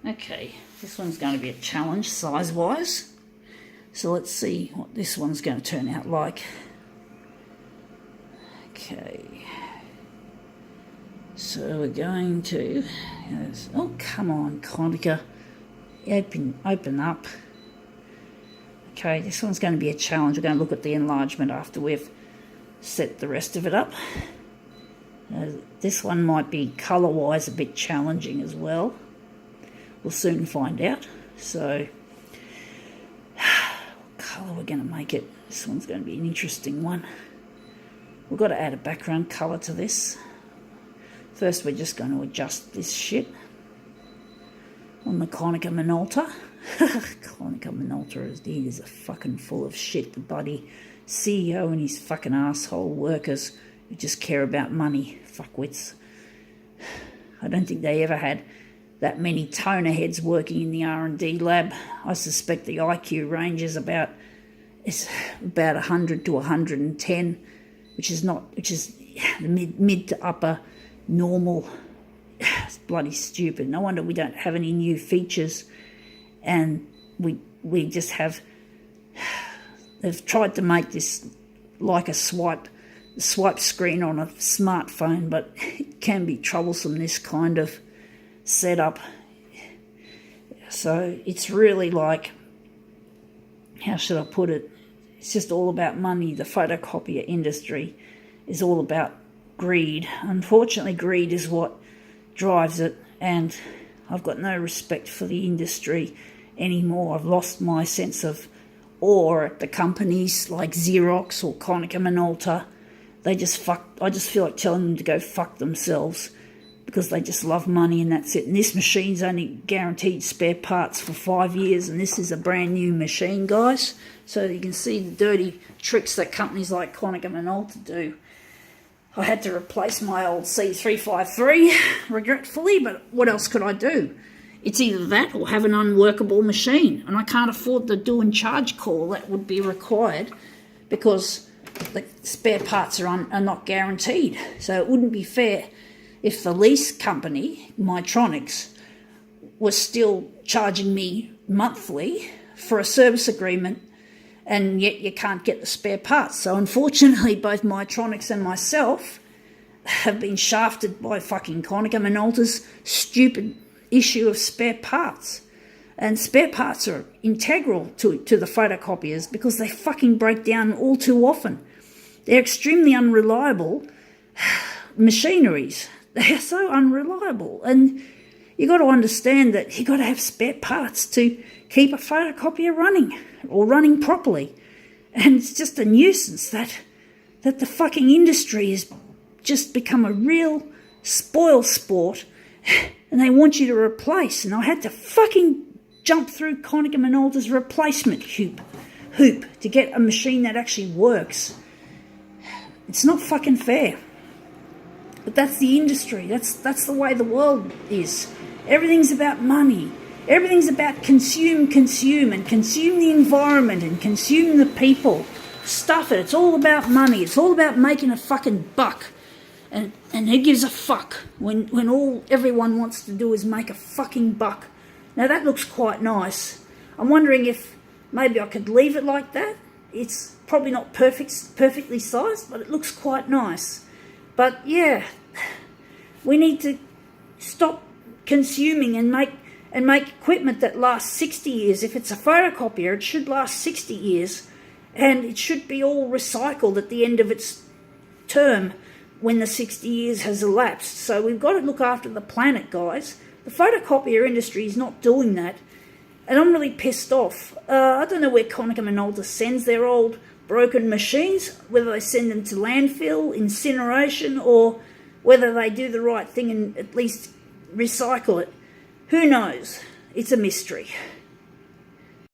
Okay, this one's going to be a challenge size-wise. So let's see what this one's going to turn out like. Okay. So we're going to... oh, come on, Konica. Open up. Okay, this one's going to be a challenge. We're going to look at the enlargement after we've set the rest of it up. This one might be colour-wise a bit challenging as well. We'll soon find out. So, what colour we're going to make it? This one's going to be an interesting one. We've got to add a background colour to this. First, we're just going to adjust this shit on the Konica Minolta. Konica Minolta, he is a fucking full of shit. The bloody CEO and his fucking asshole workers who just care about money. Fuckwits. I don't think they ever had that many toner heads working in the R&D lab. I suspect the IQ range is about 100 to 110, which is the mid to upper normal. It's bloody stupid. No wonder we don't have any new features, and we just have. They've tried to make this like a swipe screen on a smartphone, but it can be troublesome, this kind of setup. So it's really like, how should I put it? It's just all about money. The photocopier industry is all about greed. Unfortunately, greed is what drives it, and I've got no respect for the industry anymore. I've lost my sense of awe at the companies like Xerox or Konica Minolta. I just feel like telling them to go fuck themselves, because they just love money and that's it. And this machine's only guaranteed spare parts for 5 years, and this is a brand new machine, guys. So you can see the dirty tricks that companies like Konica Minolta do. I had to replace my old C353, regretfully, but what else could I do? It's either that or have an unworkable machine, and I can't afford the do and charge call that would be required, because the spare parts are not guaranteed. So it wouldn't be fair if the lease company, Mytronics, was still charging me monthly for a service agreement, and yet you can't get the spare parts. So unfortunately, both Mytronics and myself have been shafted by fucking Konica Minolta's stupid issue of spare parts. And spare parts are integral to the photocopiers because they fucking break down all too often. They're extremely unreliable machineries. They are so unreliable. And you got to understand that you got to have spare parts to keep a photocopier running, or running properly. And it's just a nuisance that the fucking industry has just become a real spoil sport, and they want you to replace. And I had to fucking jump through Konica Minolta's replacement hoop to get a machine that actually works. It's not fucking fair. But that's the industry. That's the way the world is. Everything's about money. Everything's about consume, and consume the environment and consume the people. Stuff it. It's all about money. It's all about making a fucking buck. And who gives a fuck when all everyone wants to do is make a fucking buck? Now that looks quite nice. I'm wondering if maybe I could leave it like that. It's probably not perfectly sized, but it looks quite nice. But yeah, we need to stop consuming and make equipment that lasts 60 years. If it's a photocopier, it should last 60 years, and it should be all recycled at the end of its term when the 60 years has elapsed. So we've got to look after the planet, guys. The photocopier industry is not doing that, and I'm really pissed off. I don't know where Konica Minolta sends their old broken machines, whether they send them to landfill, incineration, or whether they do the right thing and at least recycle it. Who knows? It's a mystery.